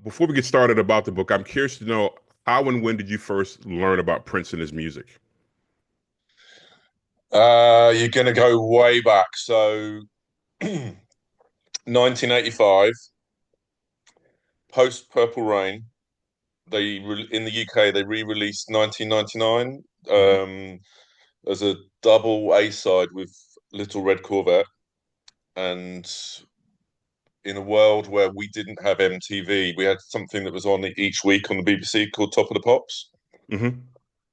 Before we get started about the book, I'm curious to know how and when did you first learn about Prince and his music? You're going to go way back. So, 1985, post Purple Rain, in the UK they re-released 1999 Hmm. as a double A side with Little Red Corvette. And in a world where we didn't have MTV, we had something that was on each week on the BBC called Top of the Pops, Hmm.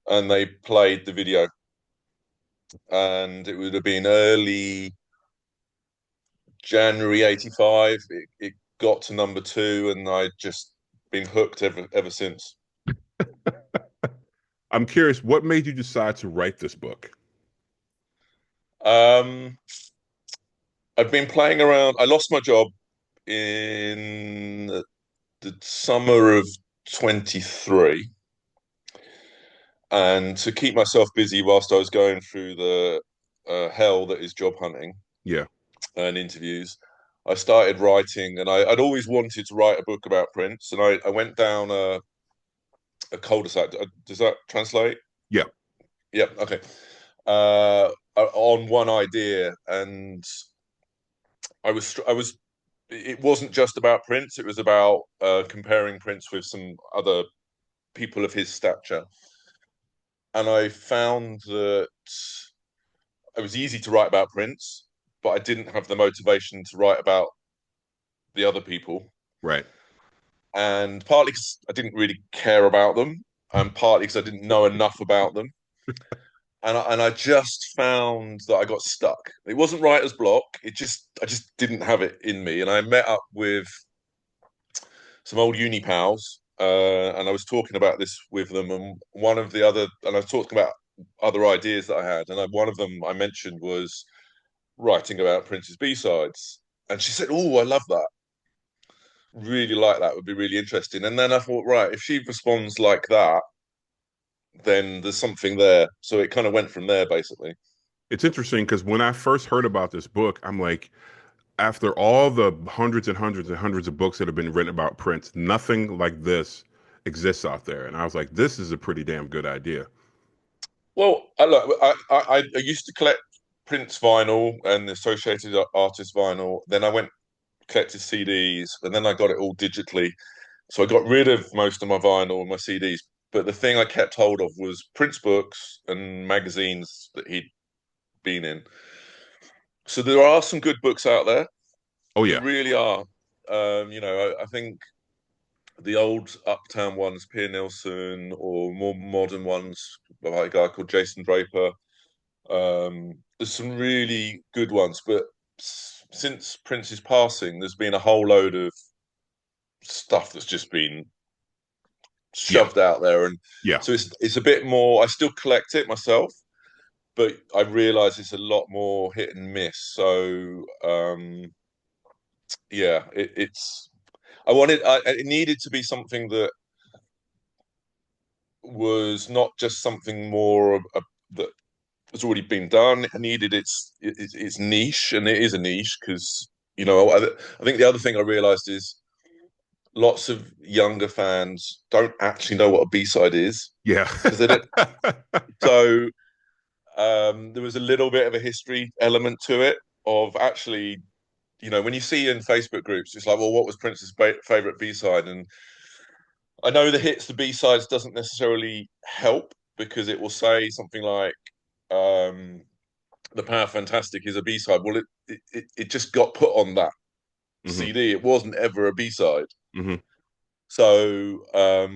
and they played the video. And it would have been early January '85. It got to number two, and I just been hooked ever since. I'm curious, what made you decide to write this book? Um, I've been playing around. I lost my job in the summer of 23, and to keep myself busy whilst I was going through the hell that is job hunting Yeah. and interviews, I started writing, and I'd always wanted to write a book about Prince, and I went down a cul-de-sac. Does that translate? Yeah. Yep. Okay. Uh, on one idea, and I was. It wasn't just about Prince. It was about comparing Prince with some other people of his stature, and I found that it was easy to write about Prince, but I didn't have the motivation to write about the other people, Right. and partly because I didn't really care about them, and partly because I didn't know enough about them. And I just found that I got stuck. It wasn't writer's block. I just didn't have it in me. And I met up with some old uni pals, and I was talking about this with them. And I was talking about other ideas that I had. And one of them I mentioned was writing about Prince's B sides. And she said, "Oh, I love that. Really like that. Would be really interesting." And then I thought, right, if she responds like that, then there's something there. So it kind of went from there, basically. It's interesting because when I first heard about this book, I'm like, after all the hundreds and hundreds and hundreds of books that have been written about Prince, nothing like this exists out there. And I was like, this is a pretty damn good idea. Well, I used to collect Prince vinyl and associated artist vinyl. Then I went collected CDs, and then I got it all digitally. So I got rid of most of my vinyl and my CDs. But the thing I kept hold of was Prince books and magazines that he'd been in. So there are some good books out there. Oh, There yeah. really are. I think the old Uptown ones, Pier Nilsson, or more modern ones by a guy called Jason Draper. There's some really good ones, but since Prince's passing, there's been a whole load of stuff that's just been Yeah. shoved out there, and Yeah. so it's a bit more. I still collect it myself, but I realise it's a lot more hit and miss. So yeah, it's. It needed to be something that was not just something more that has already been done. It needed its niche, and it is a niche because I think the other thing I realised is lots of younger fans don't actually know what a B-side is Yeah. because they don't. So there was a little bit of a history element to it of actually, when you see in Facebook groups, it's like, well, what was Prince's favorite B-side? And I know the hits, the B-sides doesn't necessarily help because it will say something like, um, "The Power Fantastic" is a B-side. Well, it just got put on that Hmm. CD. It wasn't ever a B-side. Hmm. So, so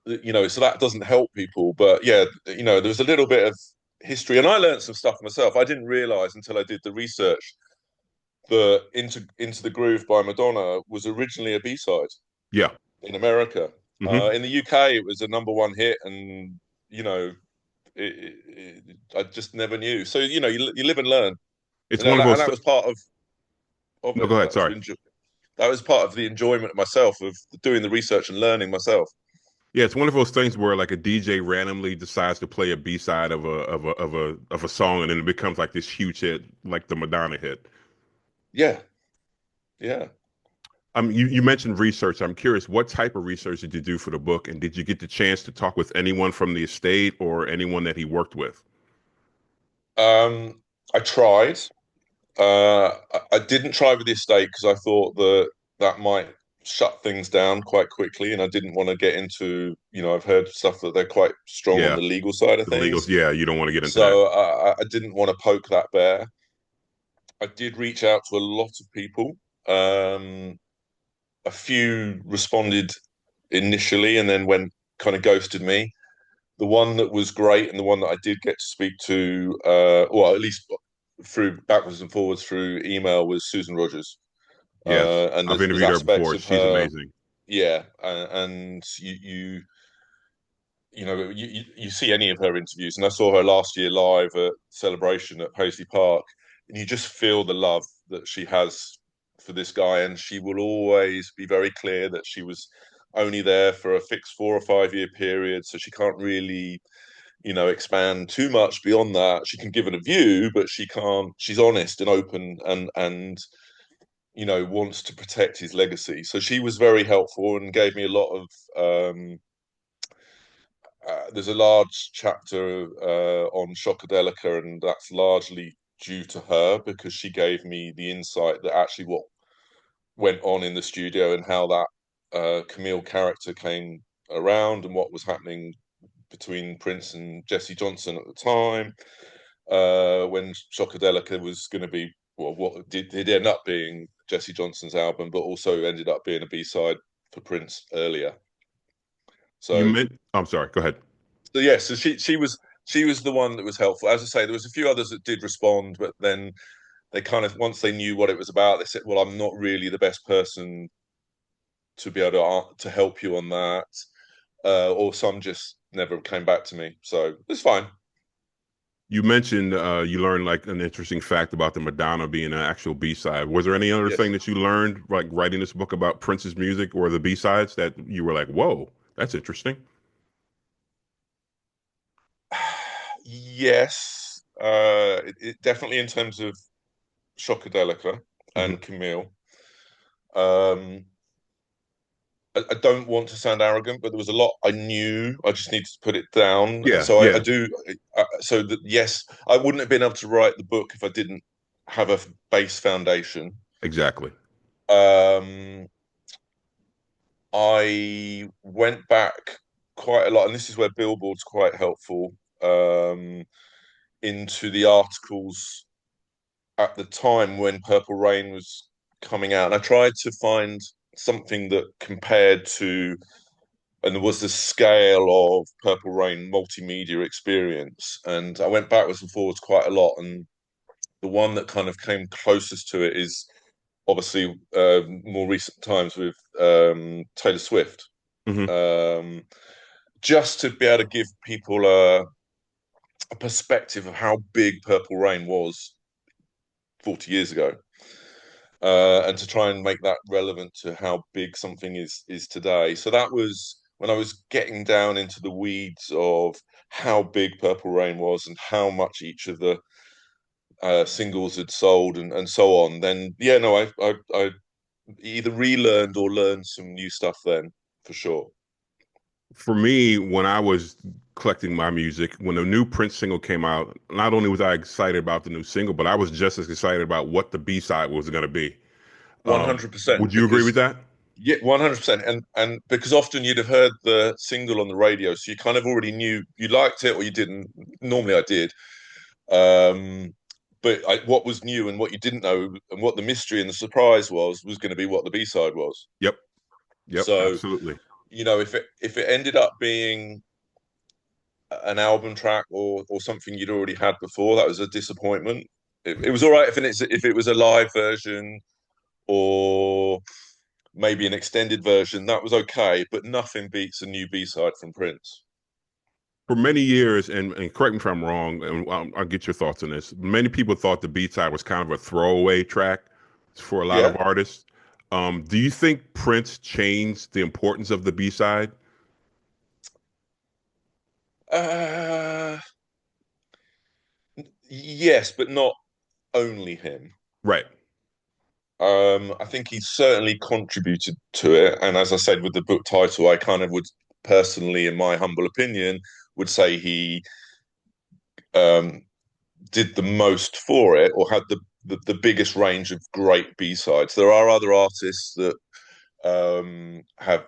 that doesn't help people. But yeah, there's a little bit of history, and I learned some stuff myself. I didn't realize until I did the research that "Into the Groove" by Madonna was originally a B-side Yeah. in America. Hmm. In the UK, it was a number one hit, and you know, I just never knew. So you live and learn, It's and one of that those. was part of No, it. go ahead. Sorry. That was part of the enjoyment of myself of doing the research and learning myself. Yeah, it's one of those things where like a DJ randomly decides to play a B-side of a song, and then it becomes like this huge hit, like the Madonna hit. Yeah, yeah. You mentioned research. I'm curious, what type of research did you do for the book, and did you get the chance to talk with anyone from the estate or anyone that he worked with? I tried. I didn't try with the estate because I thought that that might shut things down quite quickly, and I didn't want to get into, I've heard stuff that they're quite strong on Yeah, the legal side of the legals. things, Yeah, you don't want to get into that. so I didn't want to poke that bear. I did reach out to a lot of people. Um, a few responded initially, and then went kind of ghosted me. The one that was great, and the one that I did get to speak to, well, at least through backwards and forwards through email, was Susan Rogers. Yes, And I've there's interviewed her aspects before. of She's her, amazing. yeah, and you see any of her interviews, and I saw her last year live at Celebration at Paisley Park, and you just feel the love that she has for this guy, and she will always be very clear that she was only there for a fixed 4 or 5 year period, so she can't really, expand too much beyond that. She can give it a view, but she can't. She's honest and open, and wants to protect his legacy. So she was very helpful and gave me a lot of. There's a large chapter on Shockadelica, and that's largely due to her because she gave me the insight that actually what went on in the studio and how that Camille character came around and what was happening between Prince and Jesse Johnson at the time, when Shockadelica was going to be, well, what did end up being Jesse Johnson's album, but also ended up being a B-side for Prince earlier. You So, meant, I'm sorry, go ahead. so yeah, so she was the one that was helpful. As I say, there was a few others that did respond, but then they kind of, once they knew what it was about, they said, "Well, I'm not really the best person to be able to help you on that," or some just never came back to me. So it's fine. You mentioned you learned like an interesting fact about the Madonna being an actual B-side. Was there any other thing Yes. that you learned, like writing this book about Prince's music or the B-sides, that you were like, "Whoa, that's interesting"? Yes, definitely in terms of Shockadelica Hmm. and Camille. Um, I don't want to sound arrogant, but there was a lot I knew. I just needed to put it down, and Yeah, so I yeah, do. So that, yes, I wouldn't have been able to write the book if I didn't have a base foundation. exactly. Um, I went back quite a lot, and this is where Billboard's quite helpful, into the articles at the time when Purple Rain was coming out. And I tried to find something that compared to, and there was the scale of Purple Rain multimedia experience. And I went backwards and forwards quite a lot. And the one that kind of came closest to it is obviously more recent times with Taylor Swift. Hmm. Um, just to be able to give people a perspective of how big Purple Rain was 40 years ago, and to try and make that relevant to how big something is today. So that was when I was getting down into the weeds of how big Purple Rain was and how much each of the singles had sold, and so on. Then yeah, no, I either relearned or learned some new stuff then for sure. For me, when I was collecting my music, when the new Prince single came out, not only was I excited about the new single, but I was just as excited about what the B-side was going to be. Um, 100%, would you agree with because that? yeah, 100%, and because often you'd have heard the single on the radio, so you kind of already knew you liked it or you didn't. Normally, I did. Um, but what was new and what you didn't know, and what the mystery and the surprise was going to be what the B side was. Yep, yep, So, absolutely. if it ended up being an album track or something you'd already had before, that was a disappointment. It was all right if it was a live version or maybe an extended version. That was okay, but nothing beats a new B side from Prince. For many years, and correct me if I'm wrong, and I'll get your thoughts on this. Many people thought the B-side was kind of a throwaway track for a lot of Yeah. artists. Do you think Prince changed the importance of the B-side? Uh, yes, but not only him. Right. I think he certainly contributed to it. And as I said with the book title, I kind of would personally, in my humble opinion, would say he um, did the most for it or had the biggest range of great B-sides. There are other artists that have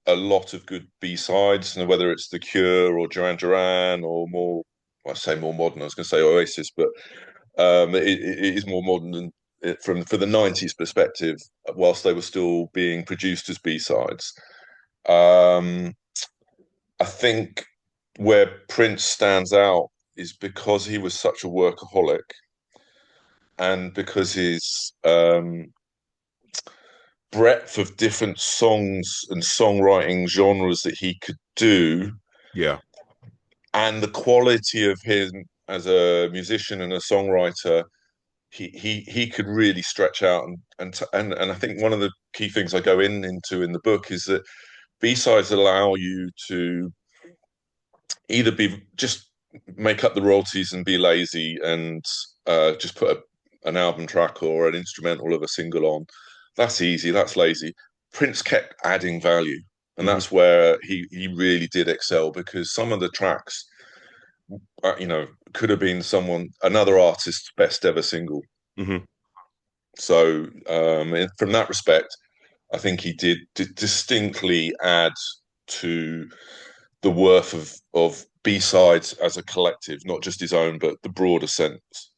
a lot of good B-sides, and whether it's The Cure or Duran Duran or more, well, I say more modern, I was going to say Oasis, but it is more modern than from for the 90s perspective, whilst they were still being produced as B-sides. Um, I think where Prince stands out is because he was such a workaholic and because his breadth of different songs and songwriting genres that he could do, Yeah. and the quality of him as a musician and a songwriter, he could really stretch out and I think one of the key things I go into in the book is that B-sides allow you to either be just make up the royalties and be lazy and just put an album track or an instrumental of a single on. That's easy. That's lazy. Prince kept adding value, and Hmm. that's where he really did excel because some of the tracks, could have been another artist's best ever single. Hmm. So, from that respect, I think he did distinctly add to the worth of B-sides as a collective, not just his own, but the broader sense.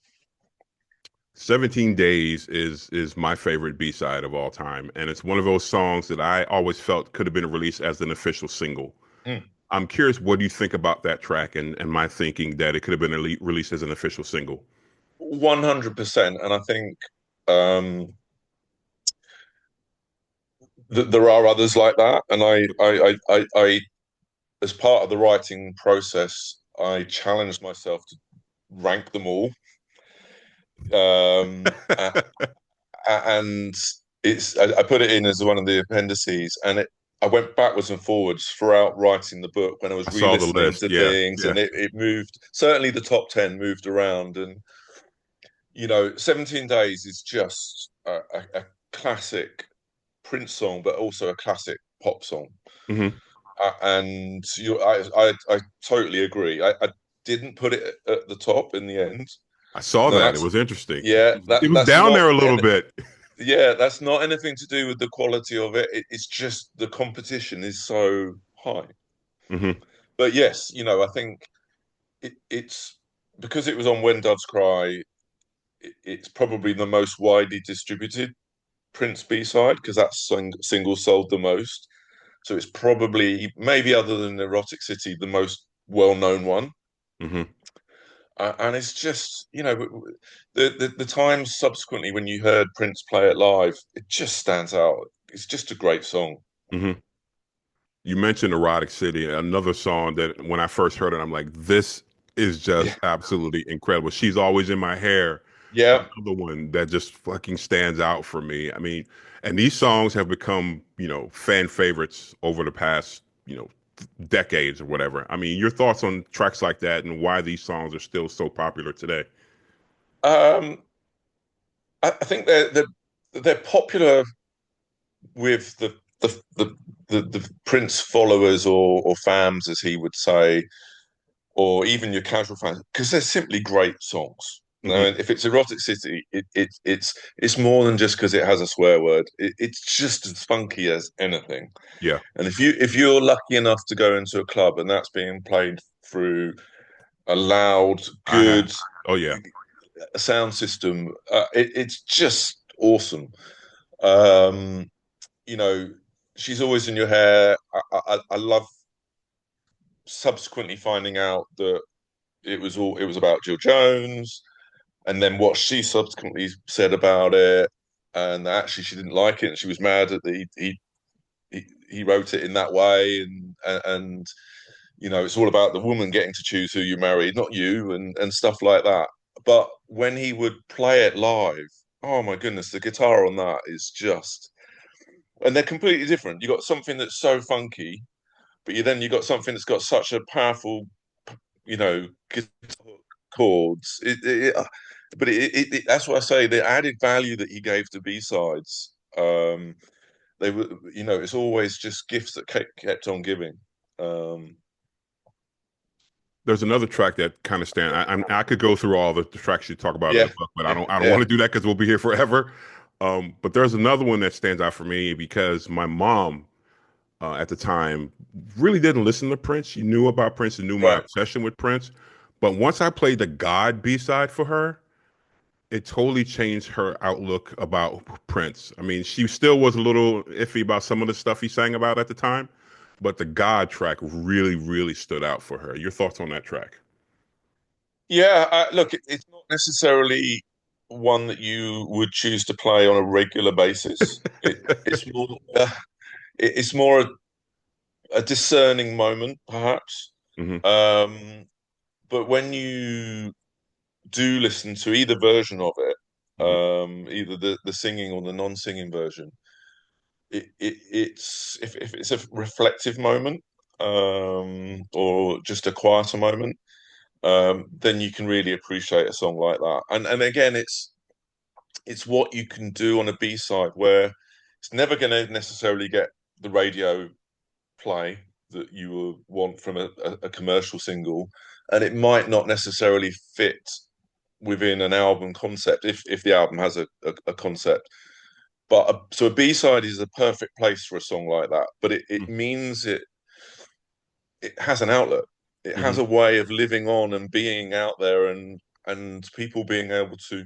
17 Days is my favorite B-side of all time, and it's one of those songs that I always felt could have been released as an official single. Mm. I'm curious, what do you think about that track and my thinking that it could have been released as an official single? 100%. And I think um, that there are others like that. And as part of the writing process, I challenged myself to rank them all. Um, and I put it in as one of the appendices, and I went backwards and forwards throughout writing the book when I was I saw the re-listening list. to Yeah, things, yeah. and it moved. Certainly, the top 10 moved around, and 17 Days is just a classic Prince song, but also a classic pop song. Hmm. And I totally agree. I didn't put it at the top in the end. I saw No, that. It that's was interesting. yeah. It was That's down not there a little bit. yeah. That's not anything to do with the quality of it. It's just the competition is so high. Hmm. But yes, I think it's because it was on When Doves Cry. It's probably the most widely distributed Prince B side because that single sold the most. So it's probably, maybe other than Erotic City, the most well known one. Hmm. And it's just, the times subsequently when you heard Prince play it live, it just stands out. It's just a great song. Hmm. You mentioned Erotic City, another song that when I first heard it, I'm like, this is Yeah. just absolutely incredible. She's Always in My Hair, Yeah. another one that just fucking stands out for me. I mean, and these songs have become, fan favorites over the past, decades or whatever. I mean, your thoughts on tracks like that and why these songs are still so popular today? Um, I think they're popular with the Prince followers or fans, as he would say, or even your casual fans, because they're simply great songs. I Hmm. mean, if it's Erotic City, it's more than just because it has a swear word. It's just as funky as anything. Yeah. And if you're lucky enough to go into a club and that's being played through a loud, I have. good Oh yeah. sound system, it's just awesome. Um, you know, she's always in your hair. I love subsequently finding out that it was about Jill Jones, and then what she subsequently said about it, and actually she didn't like it, and she was mad that he wrote it in that way, and it's all about the woman getting to choose who you marry, not you, and stuff like that. But when he would play it live, oh my goodness, the guitar on that is just, and they're completely different. You got something that's so funky, but you got something that's got such a powerful guitar chords. That's what I say. The added value that he gave to B-sides, they were, it's always just gifts that kept on giving. Um, There's another track that kind of stand. I could go through all the tracks you talk about in yeah, the book, but yeah, I don't yeah, want to do that because we'll be here forever. But there's another one that stands out for me because my mom at the time really didn't listen to Prince. She knew about Prince and knew my right. obsession with Prince. But once I played the God B side for her, it totally changed her outlook about Prince. I mean, she still was a little iffy about some of the stuff he sang about at the time, but the God track really, really stood out for her. Your thoughts on that track? Yeah, look, it's not necessarily one that you would choose to play on a regular basis. It's more a discerning moment, perhaps. Hmm. Um, but when you do listen to either version of it, Hmm. either the singing or the non-singing version, it's if it's a reflective moment, or just a quieter moment, then you can really appreciate a song like that. And again, it's what you can do on a B-side where it's never going to necessarily get the radio play that you will want from a commercial single, and it might not necessarily fit within an album concept if the album has a concept. But so a B-side is a perfect place for a song like that. But it means it has an outlet. It has Hmm. a way of living on and being out there, and people being able to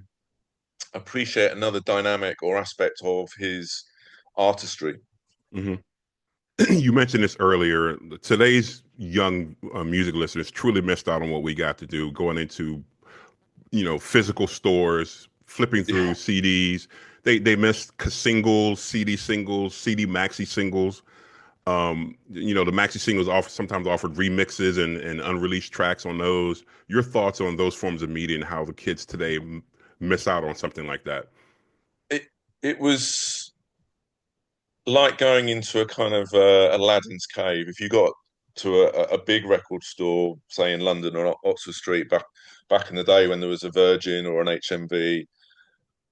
appreciate another dynamic or aspect of his artistry. Hmm. You mentioned this earlier. Today's young music listeners truly missed out on what we got to do going into, physical stores, flipping through Yeah, CDs. They missed singles, CD singles, CD maxi singles. The maxi singles sometimes offered remixes and unreleased tracks on those. Your thoughts on those forms of media and how the kids today miss out on something like that? it was like going into a kind of Aladdin's cave. If you got to a big record store, say in London or Oxford Street back in the day when there was a Virgin or an HMV,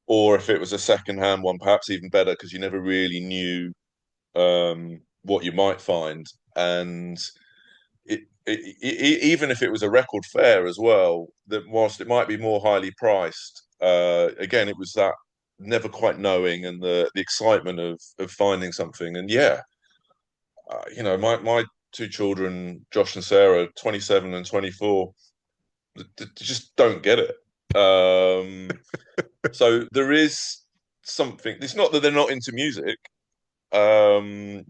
or if it was a second-hand one, perhaps even better because you never really knew what you might find. And even if it was a record fair as well, that whilst it might be more highly priced, again, it was that never quite knowing and the excitement of finding something. And yeah, my two children, Josh and Sarah, 27 and 24, just don't get it. So there is something. It's not that they're not into music. So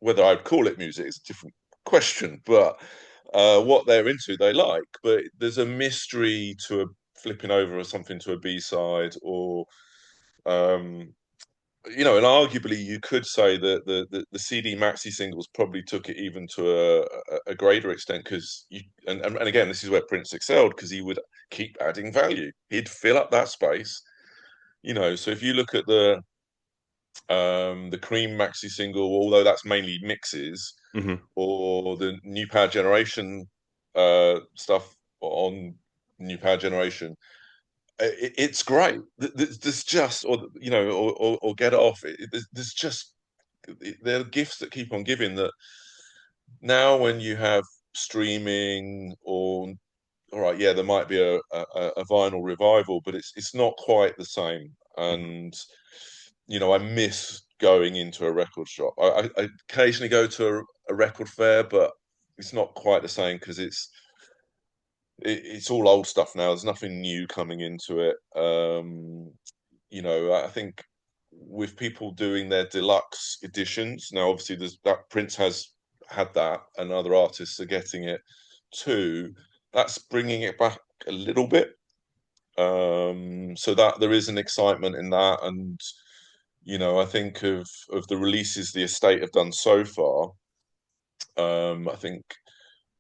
whether I'd call it music is a different question, but what they're into, they like. But there's a mystery to flipping over or something to a B-side, or um, and arguably you could say that the CD maxi singles probably took it even to a greater extent because and again, this is where Prince excelled because he would keep adding value. He'd fill up that space. So if you look at the Cream maxi single, although that's mainly mixes, Hmm. or the New Power Generation stuff on New Power Generation, it's great. There's just, or Get It Off. There's just there are gifts that keep on giving. That now when you have streaming or all right, yeah, there might be a vinyl revival, but it's not quite the same. And I miss going into a record shop. I occasionally go to a record fair, but it's not quite the same because it's all old stuff now. There's nothing new coming into it. I think with people doing their deluxe editions now, obviously there's that Prince has had that, and other artists are getting it too. That's bringing it back a little bit. So that there is an excitement in that, and I think of the releases the estate have done so far. I think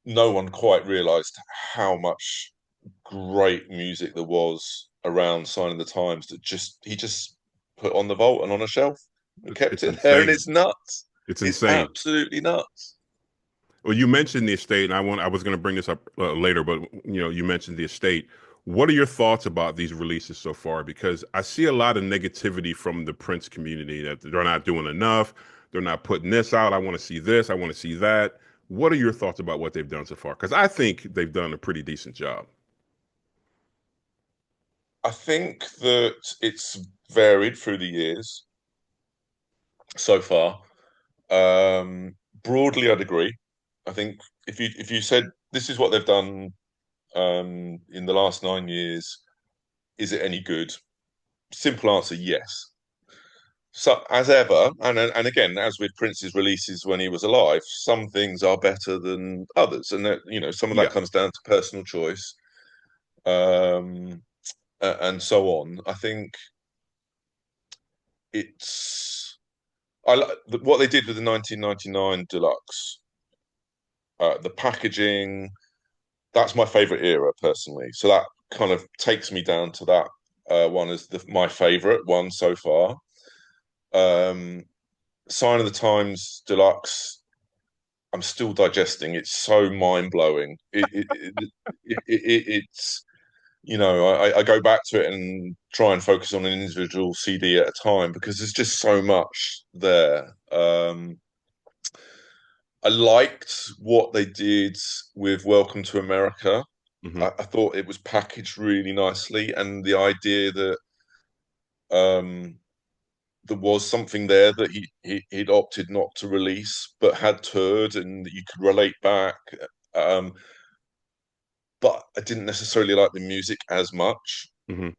no one quite realised how much great music there was around Sign of the Times that he just put on the vault and on a shelf and kept It's it there, and insane. it's nuts. It's It's insane. absolutely nuts. Well, you mentioned the estate, and I was going to bring this up later, but you mentioned the estate. What are your thoughts about these releases so far? Because I see a lot of negativity from the Prince community that they're not doing enough. They're not putting this out. I want to see this. I want to see that. What are your thoughts about what they've done so far? Because I think they've done a pretty decent job. I think that it's varied through the years so far. Broadly, I'd agree. I think if you said this is what they've done in the last 9 years, is it any good? Simple answer, yes. So as ever, and again, as with Prince's releases when he was alive, some things are better than others, and that some of that Yeah. comes down to personal choice, um, and so on. I think it's I like what they did with the 1999 deluxe, the packaging. That's my favorite era personally. So that kind of takes me down to that one as my favorite one so far. Um, Sign of the Times Deluxe. I'm still digesting. It's so mind blowing. It's I go back to it and try and focus on an individual CD at a time because there's just so much there. I liked what they did with Welcome to America. Hmm. I thought it was packaged really nicely, and the idea that um, there was something there that he'd opted not to release, but had toured, and that you could relate back. Um, but I didn't necessarily like the music as much. Hmm.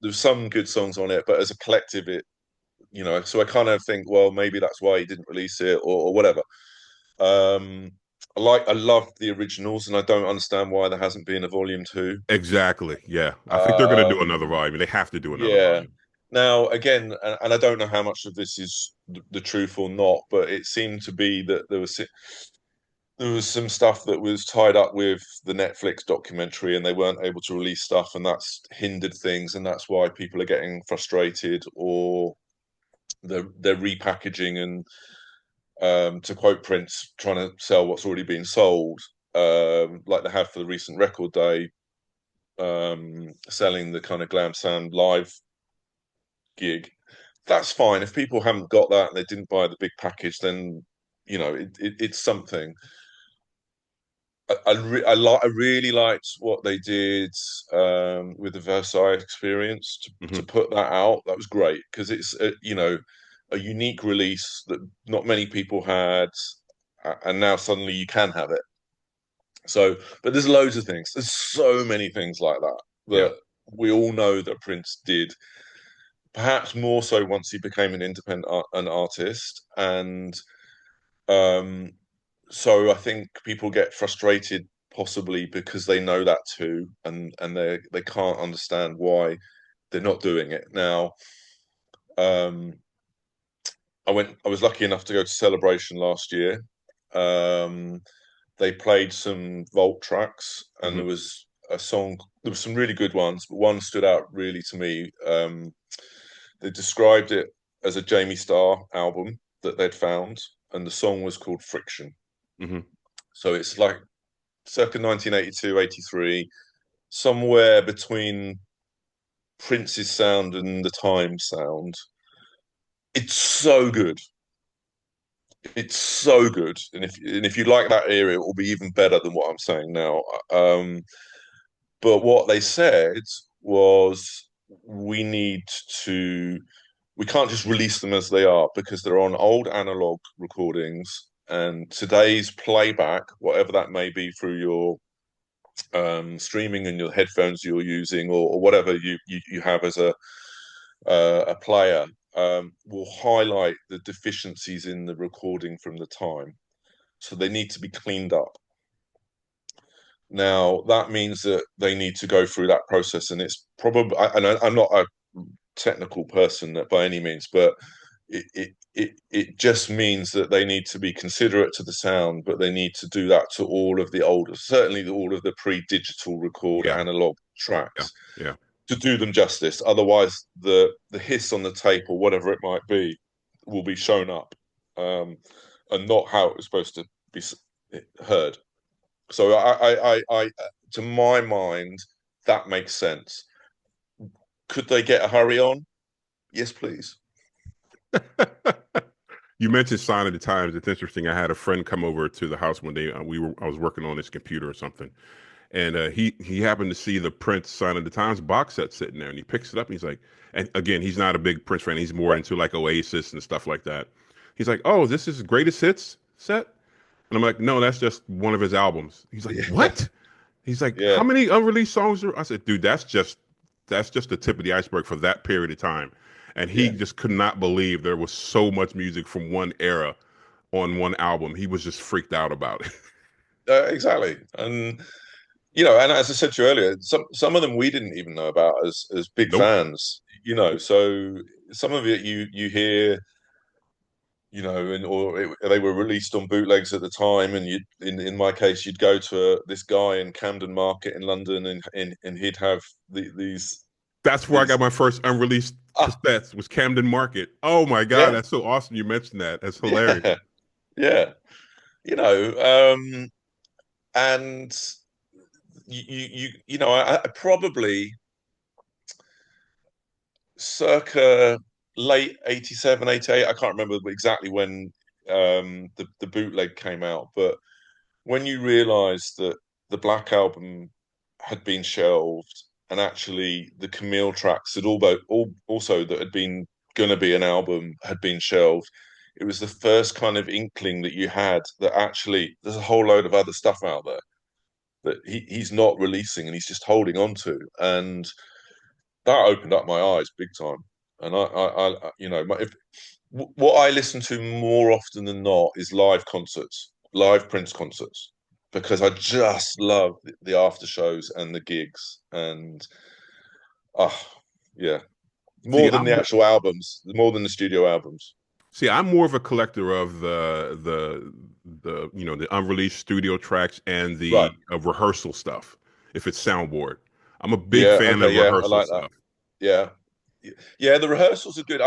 There's some good songs on it, but as a collective, so I kind of think, well, maybe that's why he didn't release it or whatever. Um, I love the originals, and I don't understand why there hasn't been a volume two. Exactly. Yeah. I think they're going to do another Um, volume. They have to do another yeah. volume. Now, again, and I don't know how much of this is the truth or not, but it seemed to be that there was some stuff that was tied up with the Netflix documentary, and they weren't able to release stuff, and that's hindered things, and that's why people are getting frustrated, or they're repackaging and, to quote Prince, trying to sell what's already been sold, like they have for the recent record day, selling the kind of glam sound live gig. That's fine. If people haven't got that and they didn't buy the big package, then it's something. I really liked what they did with the Versailles experience to Hmm. put that out. That was great because it's a unique release that not many people had, and now suddenly you can have it. So, but there's loads of things. There's so many things like that Yeah. that we all know that Prince did. Perhaps more so once he became an artist, and um, so I think people get frustrated possibly because they know that too, and they can't understand why they're not doing it now. Um, I was lucky enough to go to Celebration last year. Um, they played some Vault tracks, and Hmm. there was a song. There were some really good ones, but one stood out really to me. They described it as a Jamie Starr album that they'd found, and the song was called Friction. Hmm. So it's like circa 1982, 83, somewhere between Prince's sound and the Time sound. It's so good. It's so good, and if you like that era, it will be even better than what I'm saying now. Um, but what they said was we need to we can't just release them as they are because they're on old analog recordings, and today's playback, whatever that may be through your streaming and your headphones you're using, or whatever you have as a player, will highlight the deficiencies in the recording from the time. So they need to be cleaned up. Now that means that they need to go through that process, and it's probably. And I'm not a technical person by any means, but it just means that they need to be considerate to the sound, but they need to do that to all of the older, certainly all of the pre-digital record Yeah. analog Yeah. tracks Yeah. to do them justice. Otherwise, the hiss on the tape or whatever it might be will be shown up, and not how it was supposed to be heard. So to my mind, that makes sense. Could they get a hurry on? Yes, please. You mentioned Sign of the Times. It's interesting. I had a friend come over to the house one day. I was working on his computer or something, and he happened to see the Prince Sign of the Times box set sitting there, and he picks it up. And he's like, and again, he's not a big Prince fan. He's more Right. into like Oasis and stuff like that. He's like, "Oh, this is greatest hits set," and I'm like, "No, that's just one of his albums." He's like, Yeah. "What?" He's like, "How Yeah. many unreleased songs are?" I said, "Dude, that's just the tip of the iceberg for that period of time." And he Yeah. just could not believe there was so much music from one era on one album. He was just freaked out about it. Exactly. And and as I said to you earlier, some of them we didn't even know about as big Nope. fans. So some of it you hear, they were released on bootlegs at the time, and in my case, you'd go to this guy in Camden Market in London, and he'd have these That's where I got these my first unreleased ah cassettes was Camden Market. Oh my God, yeah that's so awesome you mentioned that. That's hilarious. yeah yeah you know and I probably circa late 87, 88. I can't remember exactly when the bootleg came out, but when you realize that the Black Album had been shelved and actually the Camille tracks had also that had been going to be an album had been shelved, it was the first kind of inkling that you had that actually there's a whole load of other stuff out there that he's not releasing and he's just holding on to. And that opened up my eyes big time. And if what I listen to more often than not is live concerts, live Prince concerts, because I just love the after shows and the gigs, and ah, yeah, See, more than the I'm actual albums, more than the studio albums. See, I'm more of a collector of the unreleased studio tracks and Right. the rehearsal stuff. If it's soundboard, I'm a big Yeah. fan Okay. of Yeah, I rehearsal like that. stuff. Yeah. Yeah. The rehearsals are good.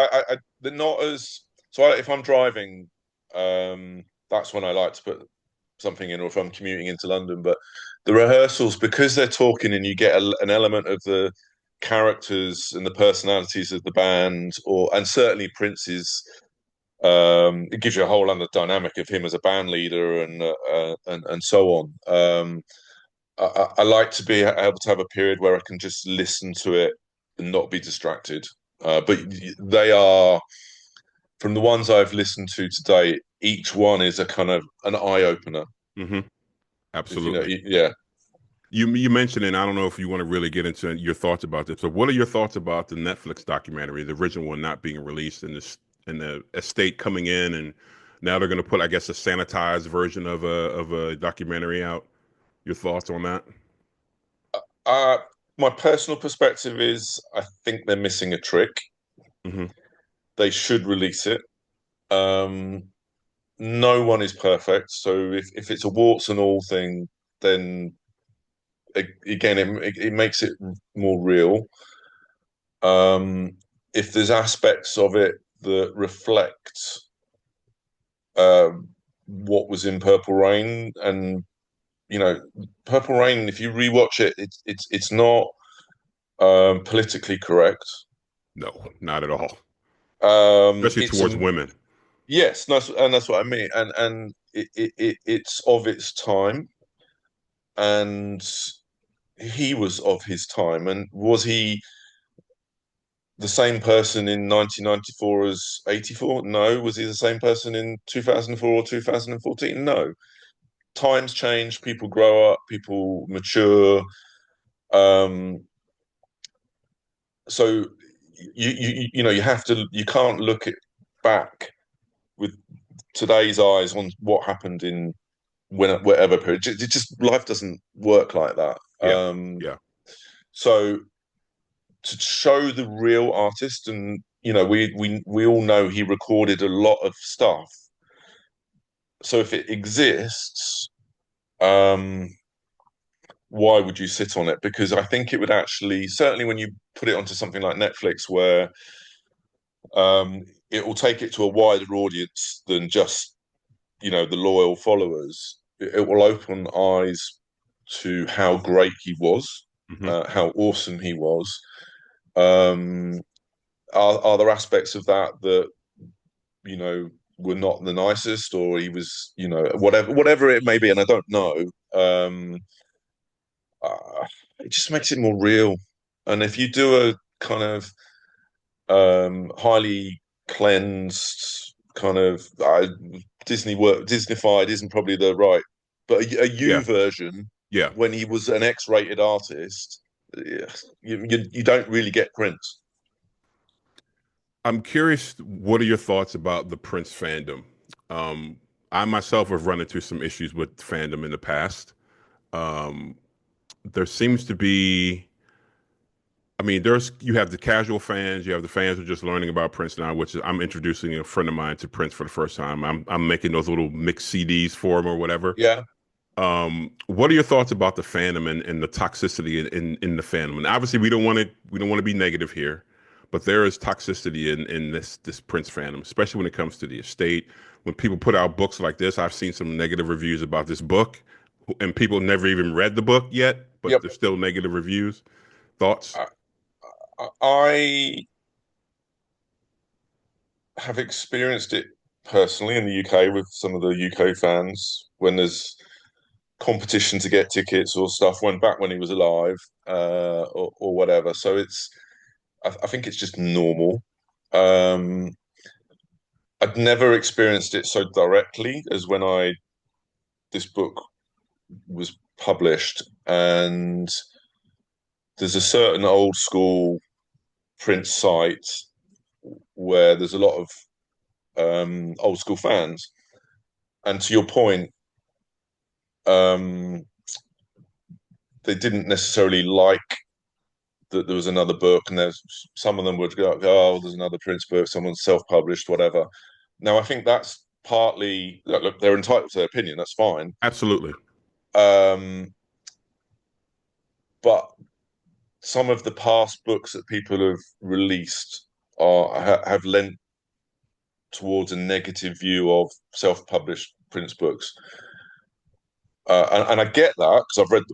They're not as so. If I'm driving, that's when I like to put something in, or if I'm commuting into London. But the rehearsals, because they're talking and you get an element of the characters and the personalities of the band, and certainly Prince's, it gives you a whole other dynamic of him as a band leader and so on. I like to be able to have a period where I can just listen to it and not be distracted. But they are, from the ones I've listened to today, each one is a kind of an eye opener. Hmm. If Absolutely. yeah. You mentioned, and I don't know if you want to really get into your thoughts about this. So, what are your thoughts about the Netflix documentary, the original one not being released, and the estate coming in, and now they're going to put, I guess, a sanitized version of a documentary out? Your thoughts on that? Uh, my personal perspective is I think they're missing a trick. Hmm. They should release it. Um, no one is perfect, so if it's a warts and all thing, then again it makes it more real. If there's aspects of it that reflect what was in Purple Rain, and you know, Purple Rain, if you rewatch it, it's not politically correct. No, not at all. Especially It's towards a women. yes, that's what I mean, and it's of its time, and he was of his time, and was he the same person in 1994 as 84? No. Was he the same person in 2004 or 2014? No. Times change, people grow up, people mature. Um, so you have to, you can't look it back with today's eyes on what happened in whatever period. It just life doesn't work like that. Yeah, yeah. So to show the real artist, and we all know he recorded a lot of stuff. So if it exists, um, why would you sit on it? Because I think it would actually, certainly when you put it onto something like Netflix, where it will take it to a wider audience than just the loyal followers. it will open eyes to how great he was, Hmm. how awesome he was. Um, are there aspects of that that you know were not the nicest, or he was, whatever it may be, and I don't know. Uh, it just makes it more real. And if you do a kind of highly cleansed kind of Disneyfied isn't probably the right, but a Yeah, U version yeah. when he was an X-rated artist, yeah, you don't really get Prince. I'm curious, what are your thoughts about the Prince fandom? Um, I myself have run into some issues with fandom in the past. Um, there seems to be, I mean, you have the casual fans, you have the fans who are just learning about Prince now, which is I'm introducing a friend of mine to Prince for the first time. I'm making those little mixed CDs for him or whatever. Yeah, What are your thoughts about the fandom and the toxicity in the fandom? And obviously, we don't want to be negative here, but there is toxicity in this Prince fandom, especially when it comes to the estate. When people put out books like this, I've seen some negative reviews about this book, and people never even read the book yet, but yep. there's still negative reviews. Thoughts? I have experienced it personally in the UK with some of the UK fans when there's competition to get tickets or stuff. When back when he was alive, or whatever. So I think it's just normal. Um, I'd never experienced it so directly as when I this book was published, and there's a certain old school print site where there's a lot of old school fans. And to your point, um, they didn't necessarily like that there was another book, and there's some of them would go, "Oh, there's another Prince book, someone's self-published, whatever." Now, I think that's partly look, they're entitled to their opinion. That's fine. Absolutely. Um, but some of the past books that people have released have lent towards a negative view of self-published Prince books, and I get that because I've read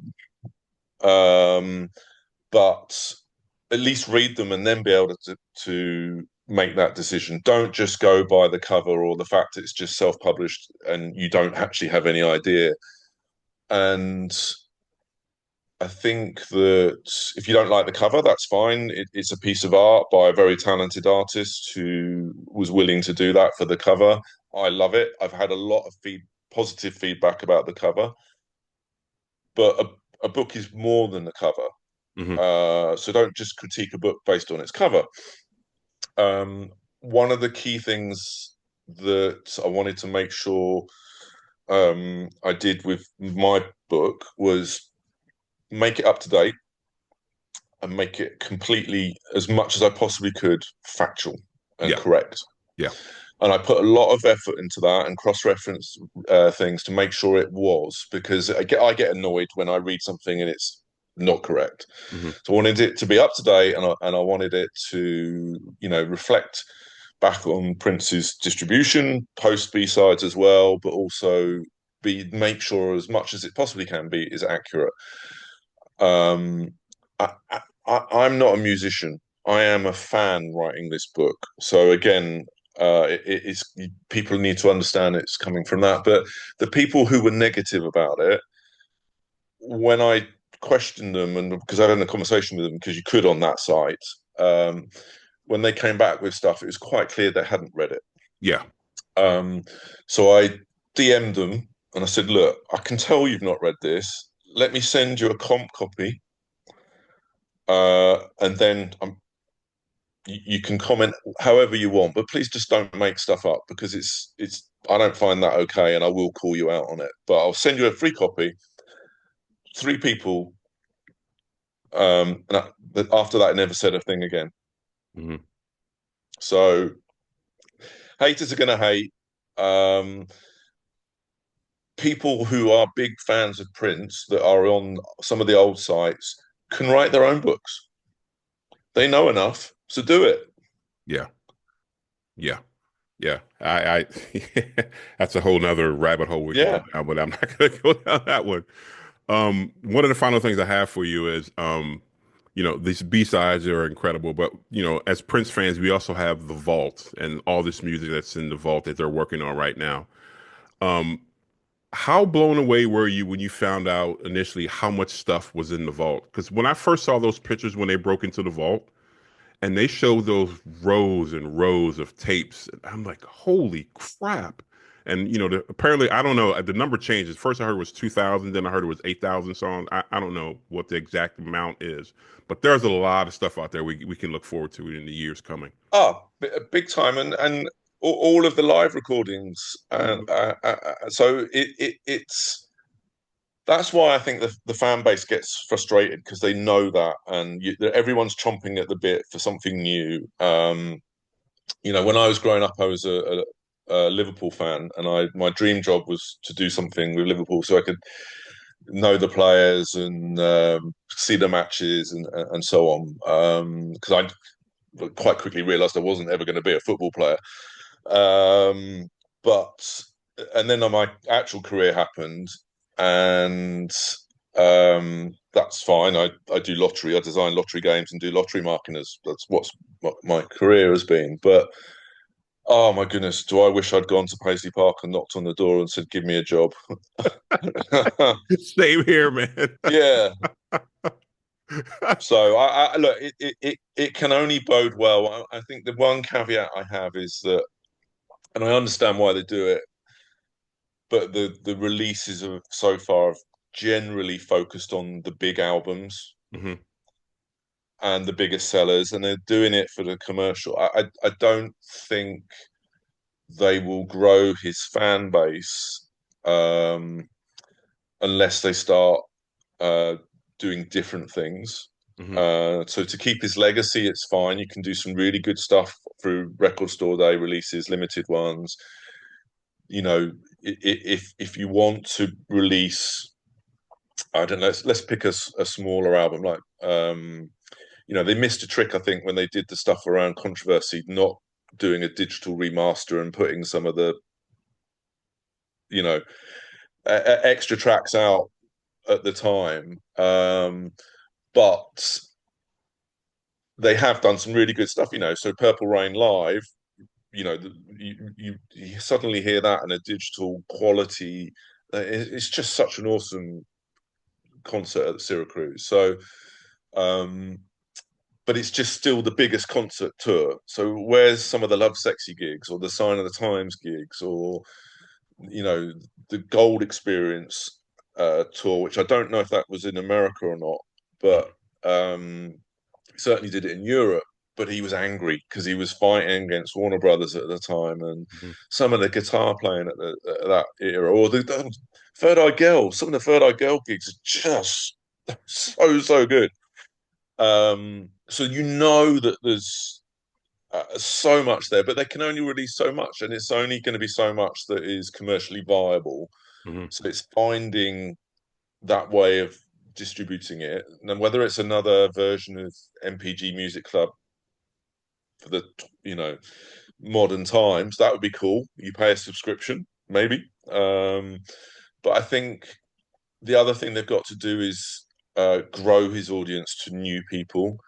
them. But at least read them and then be able to make that decision. Don't just go by the cover or the fact it's just self-published and you don't actually have any idea. And I think that if you don't like the cover, that's fine. It's a piece of art by a very talented artist who was willing to do that for the cover. I love it. I've had a lot of positive feedback about the cover, but a book is more than the cover. Hmm. So don't just critique a book based on its cover. One of the key things that I wanted to make sure I did with my book was make it up to date and make it completely, as much as I possibly could, factual and Yeah, correct. yeah. And I put a lot of effort into that and cross-reference things to make sure it was, because I get annoyed when I read something and it's not correct. Hmm. So I wanted it to be up to date, and I wanted it to, reflect back on Prince's distribution, post B-sides as well, but also make sure as much as it possibly can be is accurate. Um, I'm not a musician. I am a fan writing this book. So again, it is people need to understand it's coming from that. But the people who were negative about it, when I questioned them, and because I had a conversation with them, because you could on that site, um, when they came back with stuff, it was quite clear they hadn't read it. Yeah. Um, so I DM'd them and I said, "Look, I can tell you've not read this. Let me send you a comp copy, and then you can comment however you want, but please just don't make stuff up because it's I don't find that okay, and I will call you out on it. But I'll send you a free copy." Three people, after that, I never said a thing again. Hmm. So haters are going to hate. Um, People who are big fans of Prince that are on some of the old sites can write their own books. They know enough, so do it. Yeah. Yeah. Yeah, I that's a whole nother rabbit hole we could go Yeah. down, but I'm not going to go down that one. One of the final things I have for you is, these B-sides are incredible, but as Prince fans, we also have the vault and all this music that's in the vault that they're working on right now. Um, how blown away were you when you found out initially how much stuff was in the vault? Because when I first saw those pictures when they broke into the vault, and they showed those rows and rows of tapes. And I'm like, holy crap. And apparently, I don't know, the number changes. First I heard it was 2,000, then I heard it was 8,000 songs. I don't know what the exact amount is, but there's a lot of stuff out there we can look forward to in the years coming. Big time, and all of the live recordings, and Mhm. so it's that's why I think the fan base gets frustrated because they know that, and everyone's chomping at the bit for something new. When I was growing up, I was a Liverpool fan, and I my dream job was to do something with Liverpool so I could know the players and see the matches and so on. Because I quite quickly realised I wasn't ever going to be a football player. Um, but and then my actual career happened, and that's fine. I do lottery. I design lottery games and do lottery marketing. That's what my career has been. But oh my goodness, do I wish I'd gone to Paisley Park and knocked on the door and said, "Give me a job." Same here, man. Yeah. So I look, it can only bode well. I think the one caveat I have is that, and I understand why they do it, but the releases of so far have generally focused on the big albums Hmm. and the biggest sellers, and they're doing it for the commercial. I don't think they will grow his fan base um, unless they start uh, doing different things. Hmm. So to keep his legacy, it's fine. You can do some really good stuff through record store day releases, limited ones. If you want to release, I don't know, let's pick a smaller album like they missed a trick, I think, when they did the stuff around controversy, not doing a digital remaster and putting some of the you know extra tracks out at the time. But they have done some really good stuff, So Purple Rain live, you suddenly hear that in a digital quality. It's just such an awesome concert at the Syracuse. So, um, but it's just still the biggest concert tour. So where's some of the Love Sexy gigs or the Sign of the Times gigs or the Gold Experience tour, which I don't know if that was in America or not, but um, certainly did it in Europe. But he was angry because he was fighting against Warner Brothers at the time, and Hmm. some of the guitar playing at that era, or the Third Eye Girl. Some of the Third Eye Girl gigs are just so good. So that there's so much there, but they can only release so much, and it's only going to be so much that is commercially viable. Hmm. So it's finding that way of distributing it, and whether it's another version of MPG Music Club for the you know modern times, that would be cool. You pay a subscription, maybe. But I think the other thing they've got to do is grow his audience to new people.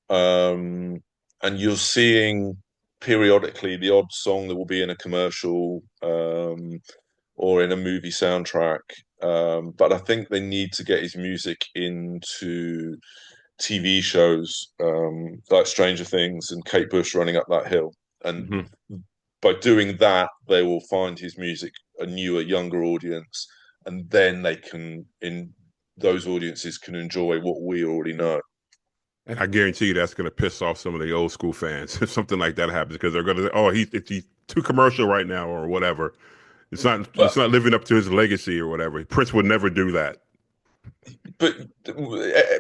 Um, and you're seeing periodically the odd song that will be in a commercial or in a movie soundtrack. But I think they need to get his music into TV shows like Stranger Things and Kate Bush running up that hill. And Hmm. by doing that, they will find his music a newer, younger audience, and then they can, in those audiences, can enjoy what we already know. And I guarantee you that's going to piss off some of the old school fans if something like that happens because they're going to say, "Oh, he's too commercial right now," or whatever. It's But not living up to his legacy or whatever. Prince would never do that. but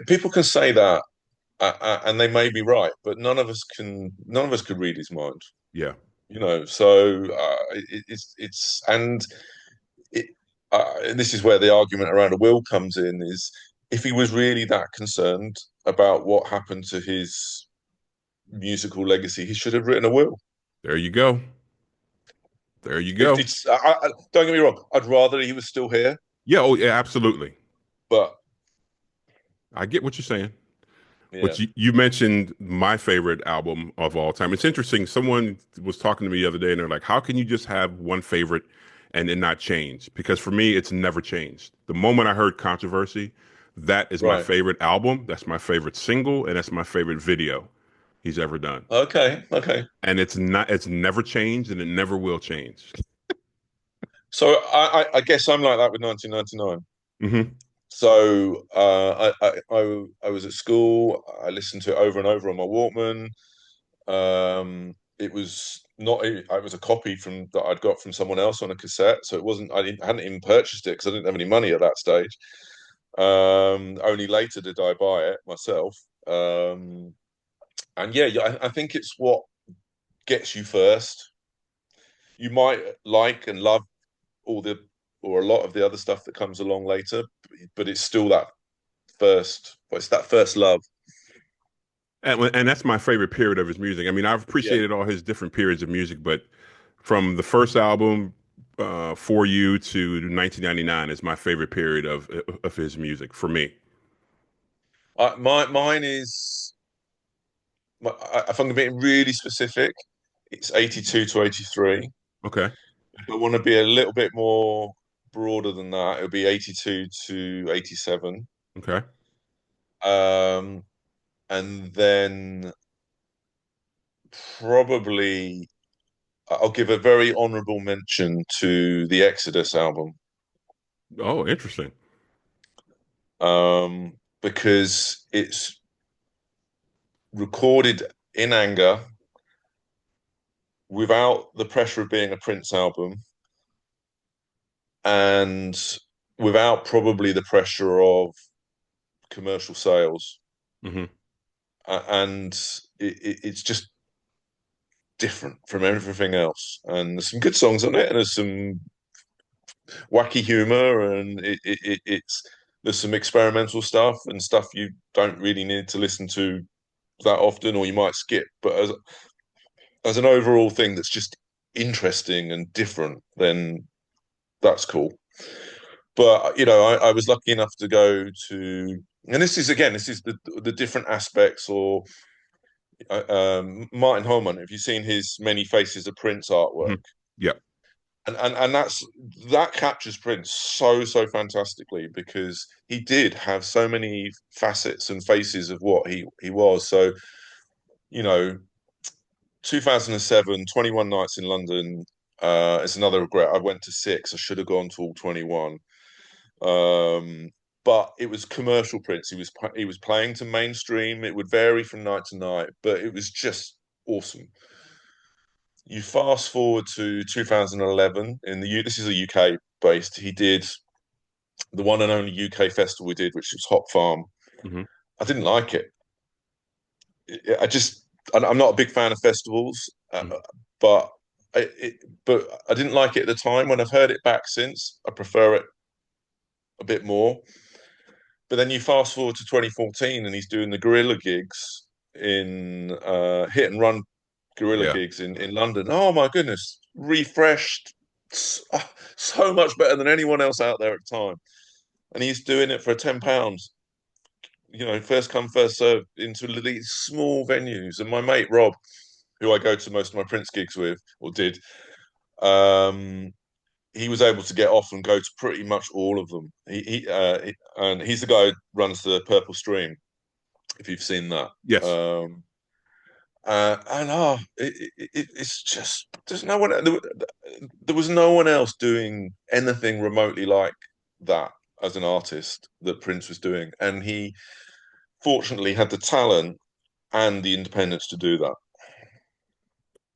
people can say that, and they may be right, but none of us could read his mind, Yeah, So it's and it. This is where the argument around a will comes in: is if he was really that concerned about what happened to his musical legacy, he should have written a will. there you go. There you go. Don't get me wrong. I'd rather he was still here, Yeah, oh yeah, absolutely. but I get what you're saying. yeah, But you mentioned my favorite album of all time. It's interesting. Someone was talking to me the other day, and they're like, "How can you just have one favorite and it not change?" Because for me, it's never changed. The moment I heard Controversy, that is my right. favorite album. That's my favorite single, and that's my favorite video he's ever done. Okay, okay. And it's not. It's never changed, and it never will change. So I guess I'm like that with 1999. Hmm. So I was at school. I listened to it over and over on my Walkman. It was not. It was a copy from that I'd got from someone else on a cassette. So it wasn't. Hadn't even purchased it because I didn't have any money at that stage. Only later did I buy it myself. And yeah, I think it's what gets you first. You might like and love all the or a lot of the other stuff that comes along later, but it's still that first. Well, it's that first love. And that's my favorite period of his music. I mean, I've Yeah. appreciated all his different periods of music, but from the first album, For You to 1999 is my favorite period of his music for me. Mine is if I'm being really specific, it's 82 to 83. Okay. If I want to be a little bit more broader than that, it'll be 82 to 87. Okay. Um, and then probably I'll give a very honorable mention to the Exodus album, Oh, interesting. because it's recorded in anger without the pressure of being a Prince album and without probably the pressure of commercial sales. Hmm. And it's just different from everything else. And there's some good songs on it, and there's some wacky humor, and it's there's some experimental stuff and stuff you don't really need to listen to that often, or you might skip. But as an overall thing that's just interesting and different, then that's cool. But I was lucky enough to go to, and this is the different aspects. Or Martin Holman, have you seen his Many Faces of Prince Hmm. artwork? Yeah. And that captures Prince so fantastically, because he did have so many facets and faces of what he was. So, you know, 2007, 21 Nights in London. It's another regret. I went to six. I should have gone to all 21. Um, but it was commercial Prince. He was playing to mainstream. It would vary from night to night, but it was just awesome. You fast forward to 2011 in the U. This is a UK based. He did the one and only UK festival we did, which was Hop Farm. Hmm. I didn't like it. I'm not a big fan of festivals, but I didn't like it at the time. When I've heard it back since, I prefer it a bit more. But then you fast forward to 2014, and he's doing the guerrilla gigs in hit and run guerrilla Yeah. gigs in London. Oh my goodness, refreshed, so much better than anyone else out there at the time. And he's doing it for £10. First come, first serve into these small venues. And my mate Rob, who I go to most of my Prince gigs with, or did, um, he was able to get off and go to pretty much all of them. And he's the guy who runs the Purple Stream, if you've seen that. Yes. And it's just there's no one. There was no one else doing anything remotely like that as an artist that Prince was doing, and he fortunately had the talent and the independence to do that.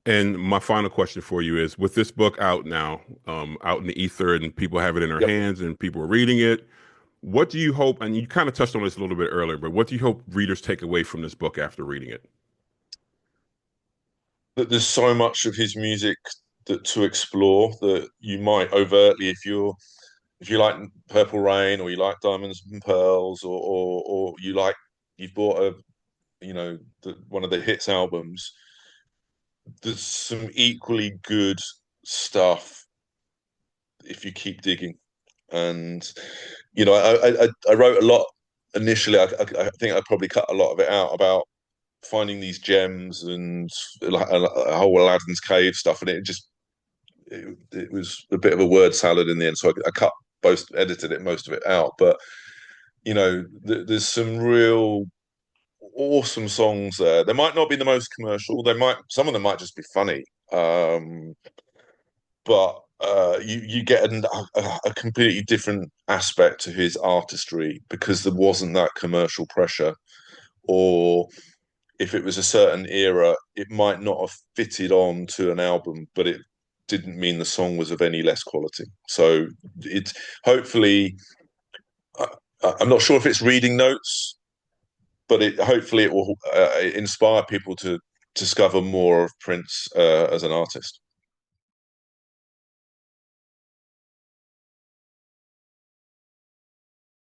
And my final question for you is, with this book out now, out in the ether, and people have it in their Yep. hands, and people are reading it, what do you hope? And you kind of touched on this a little bit earlier, but what do you hope readers take away from this book after reading it? That there's so much of his music that to explore that you might overtly, if you like Purple Rain, or you like Diamonds and Pearls, or you've bought one of the hits albums. There's some equally good stuff if you keep digging. And I wrote a lot initially. I think I probably cut a lot of it out about finding these gems and a whole Aladdin's cave stuff, and it was a bit of a word salad in the end. So I cut edited it most of it out. But there's some real awesome songs there. They might not be the most commercial. Some of them might just be funny. But you get a completely different aspect to his artistry because there wasn't that commercial pressure. Or if it was a certain era, it might not have fitted on to an album, but it didn't mean the song was of any less quality. So it's hopefully, I'm not sure if it's reading notes, but hopefully it will inspire people to discover more of Prince as an artist.